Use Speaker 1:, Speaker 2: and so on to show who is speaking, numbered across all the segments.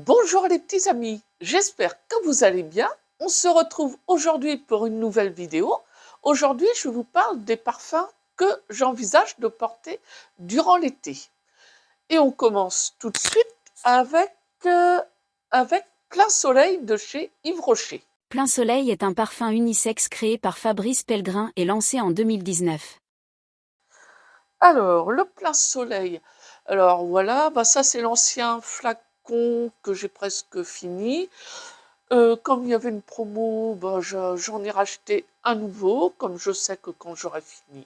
Speaker 1: Bonjour les petits amis, j'espère que vous allez bien. On se retrouve aujourd'hui pour une nouvelle vidéo. Aujourd'hui, je vous parle des parfums que j'envisage de porter durant l'été. Et on commence tout de suite avec, euh, avec Plein Soleil de chez Yves Rocher.
Speaker 2: Plein Soleil est un parfum unisexe créé par Fabrice Pellegrin et lancé en 2019.
Speaker 1: Alors, le Plein Soleil. Alors voilà, ça c'est l'ancien flacon que j'ai presque fini. Comme il y avait une promo, j'en ai racheté un nouveau, comme je sais que quand j'aurai fini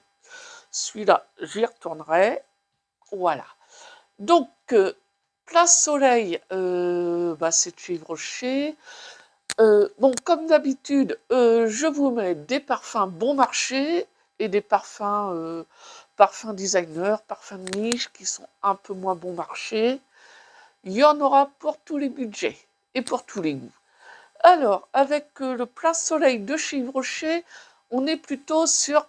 Speaker 1: celui-là, j'y retournerai. Voilà. Donc, Plein Soleil, c'est de chez Yves Rocher. Bon, comme d'habitude, je vous mets des parfums bon marché et des parfums, parfums designer, parfums de niche qui sont un peu moins bon marché. Il y en aura pour tous les budgets et pour tous les goûts. Alors, avec le Plein Soleil de chez Yves Rocher, on est plutôt sur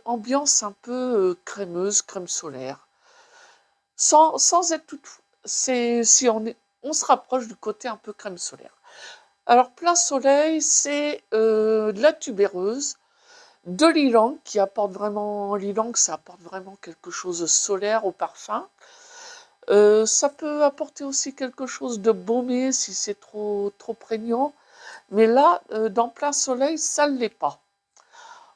Speaker 1: ambiance un peu crémeuse, crème solaire. Sans être tout... Si on se rapproche du côté un peu crème solaire. Alors, Plein Soleil, c'est de la tubéreuse, de l'ylang, qui apporte vraiment... L'ylang, ça apporte vraiment quelque chose de solaire au parfum. Ça peut apporter aussi quelque chose de baumé si c'est trop prégnant. Mais là, dans Plein Soleil, ça ne l'est pas.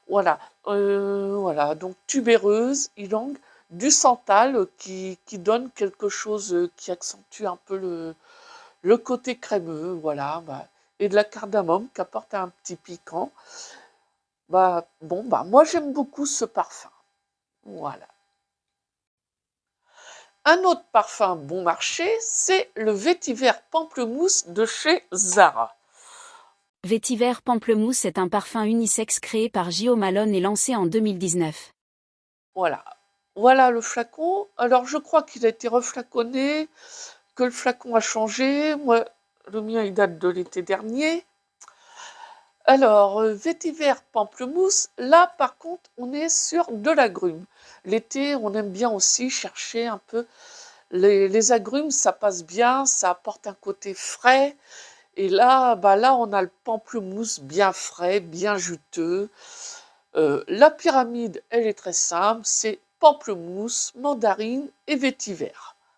Speaker 1: Voilà. Voilà. Donc tubéreuse, ylang, du santal qui donne quelque chose qui accentue un peu le côté crémeux. Voilà. Et de la cardamome qui apporte un petit piquant. Moi j'aime beaucoup ce parfum. Voilà. Un autre parfum bon marché, c'est le vétiver pamplemousse de chez Zara.
Speaker 2: Vétiver Pamplemousse est un parfum unisexe créé par Gio Malone et lancé en 2019.
Speaker 1: Voilà. Voilà le flacon. Alors je crois qu'il a été reflaconné, que le flacon a changé. Moi, le mien il date de l'été dernier. Alors, vétiver pamplemousse, là par contre, on est sur de l'agrume. L'été, on aime bien aussi chercher un peu les agrumes, ça passe bien, ça apporte un côté frais. Et là, là, on a le pamplemousse bien frais, bien juteux. La pyramide, elle est très simple, c'est pamplemousse, mandarine et vétiver.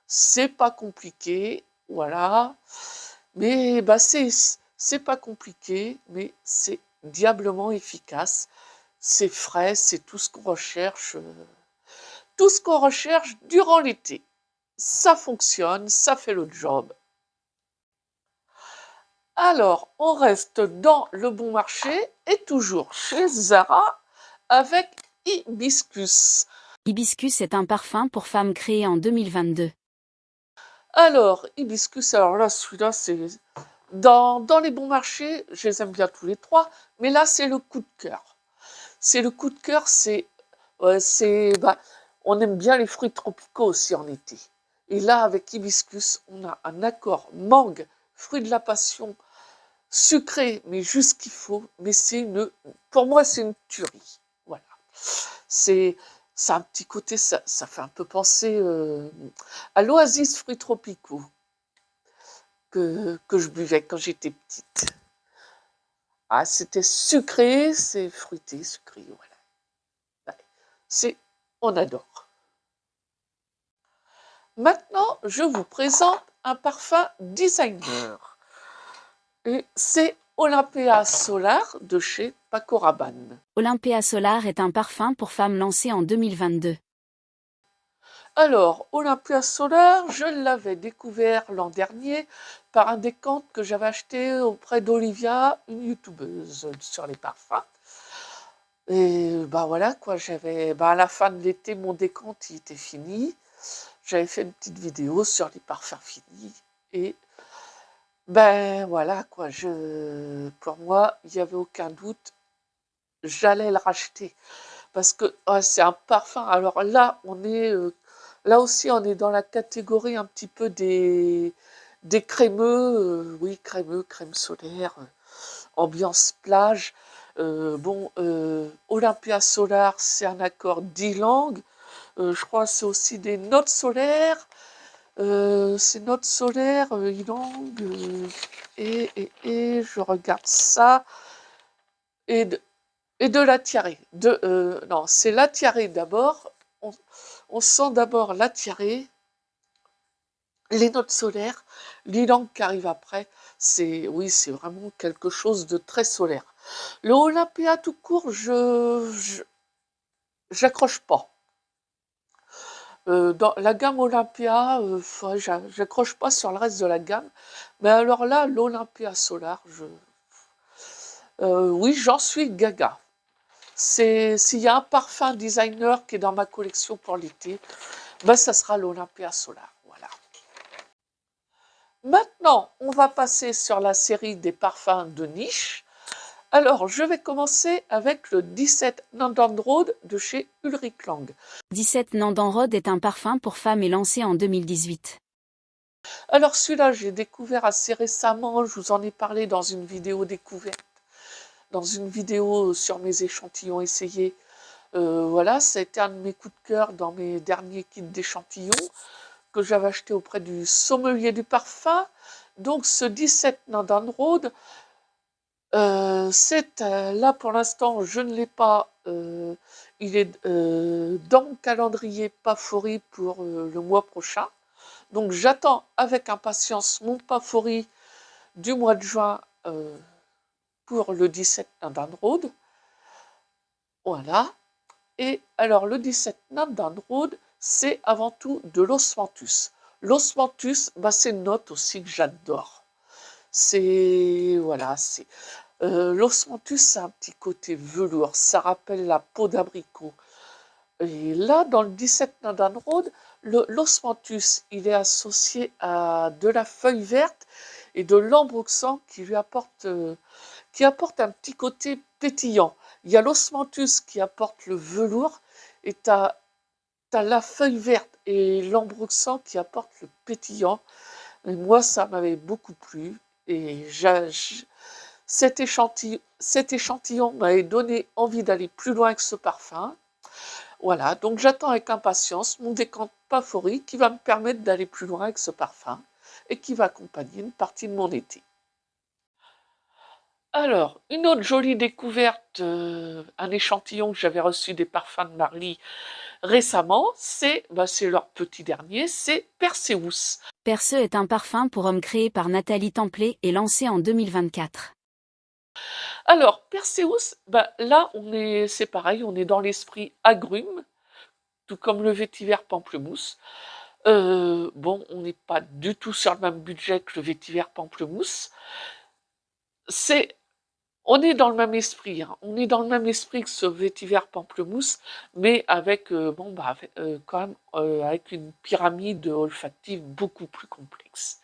Speaker 1: C'est pas compliqué, voilà. Mais c'est pas compliqué, mais c'est diablement efficace. C'est frais, c'est tout ce qu'on recherche, tout ce qu'on recherche durant l'été. Ça fonctionne, ça fait le job. Alors, on reste dans le bon marché et toujours chez Zara avec Hibiscus.
Speaker 2: Hibiscus est un parfum pour femmes créé en 2022.
Speaker 1: Alors, Hibiscus, alors là, celui-là, c'est... Dans les bons marchés, je les aime bien tous les trois, mais là, c'est le coup de cœur. C'est le coup de cœur, on aime bien les fruits tropicaux aussi en été. Et là, avec Hibiscus, on a un accord mangue, fruit de la passion, sucré, mais juste ce qu'il faut. Mais pour moi, c'est une tuerie. Voilà. C'est un petit côté, ça fait un peu penser à l'oasis fruits tropicaux que je buvais quand j'étais petite. Ah, c'était sucré, c'est fruité, sucré, voilà. Ouais. On adore. Maintenant, je vous présente un parfum designer. Et c'est Olympia Solar de chez Paco Rabanne.
Speaker 2: Olympia Solar est un parfum pour femmes lancé en 2022.
Speaker 1: Alors, Olympia Solar, je l'avais découvert l'an dernier par un décompte que j'avais acheté auprès d'Olivia, une youtubeuse sur les parfums. Et voilà quoi, à la fin de l'été, mon décompte il était fini. J'avais fait une petite vidéo sur les parfums finis. Et voilà quoi, pour moi, il n'y avait aucun doute, j'allais le racheter. Parce que c'est un parfum. Alors là, là aussi, on est dans la catégorie un petit peu des crémeux, oui, crémeux, crème solaire, ambiance plage. Olympia Solar, c'est un accord d'ylang. Je crois que c'est aussi des notes solaires. C'est notre solaire, Ylang, et je regarde ça, et de la tiarée. Non, c'est la tiarée d'abord. On sent d'abord la tiarée, les notes solaires, l'Ylang qui arrive après. Oui, c'est vraiment quelque chose de très solaire. Le Olympia tout court, j'accroche pas. Dans la gamme Olympia, ouais, j'accroche pas sur le reste de la gamme. Mais alors là, l'Olympia Solar, oui, j'en suis gaga. S'il y a un parfum designer qui est dans ma collection pour l'été, ben ça sera l'Olympia Solar. Voilà. Maintenant, on va passer sur la série des parfums de niche. Alors, je vais commencer avec le 17 Nandan Road de chez Ulrich Lang.
Speaker 2: 17 Nandan Road est un parfum pour femmes et lancé en 2018.
Speaker 1: Alors celui-là, j'ai découvert assez récemment, je vous en ai parlé dans une vidéo découverte, dans une vidéo sur mes échantillons essayés. Voilà, ça a été un de mes coups de cœur dans mes derniers kits d'échantillons que j'avais acheté auprès du sommelier du parfum. Donc ce 17 Nandan Road, là pour l'instant, je ne l'ai pas. Il est dans mon calendrier favori pour le mois prochain. Donc j'attends avec impatience mon favori du mois de juin pour le 17 Nandan Road. Voilà. Et alors le 17 Nandan Road, c'est avant tout de l'osmanthus. L'osmanthus, bah, c'est une note aussi que j'adore. Voilà, l'osmanthus, c'est un petit côté velours, ça rappelle la peau d'abricot. Et là, dans le 17 Nandan Road, l'osmanthus, il est associé à de la feuille verte et de l'ambroxan qui apporte un petit côté pétillant. Il y a l'osmanthus qui apporte le velours et tu as la feuille verte et l'ambroxan qui apporte le pétillant. Et moi, ça m'avait beaucoup plu. Et cet échantillon m'avait donné envie d'aller plus loin que ce parfum. Voilà, donc j'attends avec impatience mon décompte favori qui va me permettre d'aller plus loin avec ce parfum et qui va accompagner une partie de mon été. Alors, une autre jolie découverte, un échantillon que j'avais reçu des parfums de Marly récemment, c'est leur petit dernier, c'est Perseus.
Speaker 2: Perceux est un parfum pour hommes créé par Nathalie Templet et lancé en 2024.
Speaker 1: Alors, Perseus, là, c'est pareil, on est dans l'esprit agrumes, tout comme le vétiver pamplemousse. Bon, on n'est pas du tout sur le même budget que le vétiver pamplemousse. On est dans le même esprit, hein. On est dans le même esprit que ce vétiver pamplemousse, mais avec, quand même, avec une pyramide olfactive beaucoup plus complexe.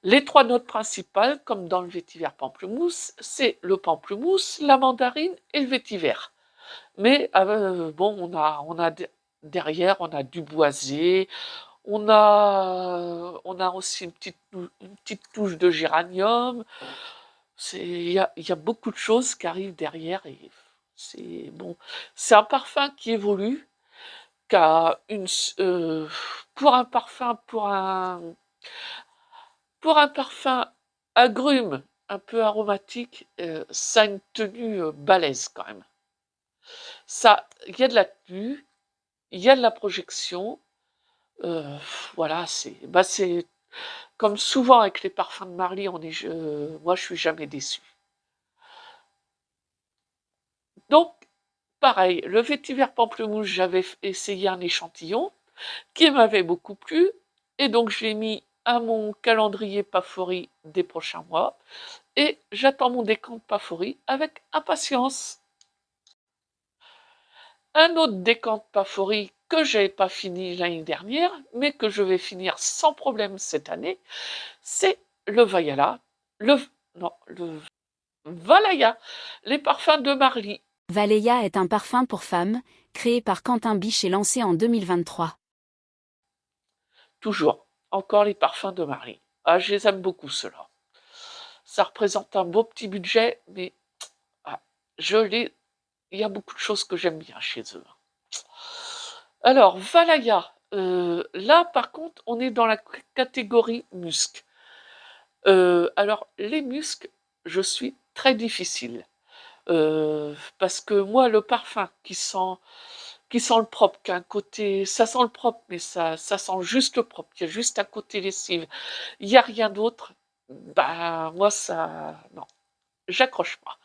Speaker 1: Les trois notes principales, comme dans le vétiver pamplemousse, c'est le pamplemousse, la mandarine et le vétiver. Mais derrière, on a du boisé, on a aussi une petite touche de géranium. Il y a beaucoup de choses qui arrivent derrière et c'est bon. C'est un parfum qui évolue, pour un parfum, agrume, un peu aromatique, ça a une tenue balèze quand même. Il y a de la tenue, il y a de la projection. Voilà, c'est comme souvent avec les parfums de Marly, moi je suis jamais déçue. Donc, pareil, le vétiver pamplemousse, j'avais essayé un échantillon qui m'avait beaucoup plu, et donc je l'ai mis à mon calendrier favori des prochains mois, et j'attends mon décompte favori avec impatience. Un autre décompte favori que j'avais pas fini l'année dernière, mais que je vais finir sans problème cette année, c'est le Valhalla, le Valhalla, les parfums de Marly.
Speaker 2: Valhalla est un parfum pour femmes, créé par Quentin Biche et lancé en 2023.
Speaker 1: Toujours, encore les parfums de Marly. Ah, je les aime beaucoup, ceux-là. Ça représente un beau petit budget, mais il y a beaucoup de choses que j'aime bien chez eux. Alors, Valhalla, là, par contre, on est dans la catégorie musc. Alors, les muscs, je suis très difficile. Parce que moi, le parfum qui sent le propre, qui a un côté, ça sent le propre, mais ça sent juste le propre, il y a juste un côté lessive, il n'y a rien d'autre, bah, moi, ça, non, j'accroche pas.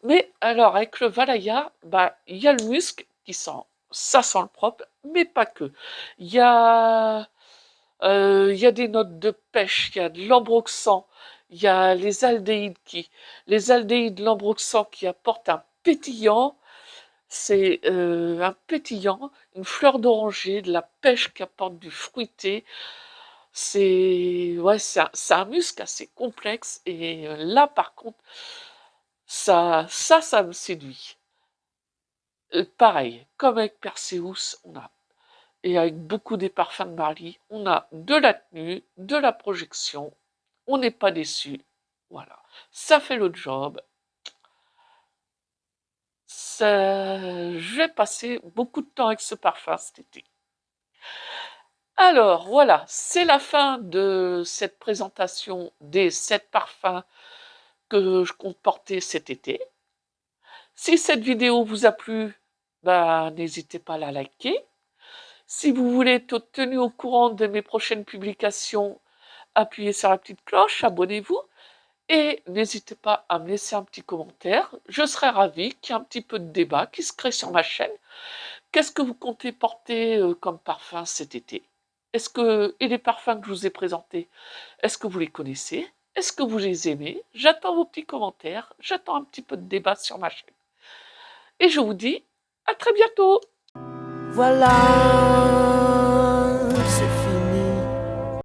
Speaker 1: Mais alors, avec le Valaya, bah, il y a le musc qui sent, ça sent le propre, mais pas que. Il y a des notes de pêche, il y a de l'ambroxan, il y a les aldéhydes, l'ambroxan qui apportent un pétillant, c'est un pétillant, une fleur d'oranger, de la pêche qui apporte du fruité. C'est ouais, c'est un muscle assez complexe et là par contre, ça me séduit. Pareil, comme avec Perseus, et avec beaucoup des parfums de Marly, on a de la tenue, de la projection, on n'est pas déçu. Voilà, ça fait le job. Je vais passer beaucoup de temps avec ce parfum cet été. Alors voilà, c'est la fin de cette présentation des 7 parfums que je compte porter cet été. Si cette vidéo vous a plu, bah, n'hésitez pas à la liker. Si vous voulez être tenu au courant de mes prochaines publications, appuyez sur la petite cloche, abonnez-vous et n'hésitez pas à me laisser un petit commentaire. Je serais ravie qu'il y ait un petit peu de débat qui se crée sur ma chaîne. Qu'est-ce que vous comptez porter comme parfum cet été? Et les parfums que je vous ai présentés, est-ce que vous les connaissez? Est-ce que vous les aimez? J'attends vos petits commentaires, j'attends un petit peu de débat sur ma chaîne. Et je vous dis à très bientôt!
Speaker 3: Voilà.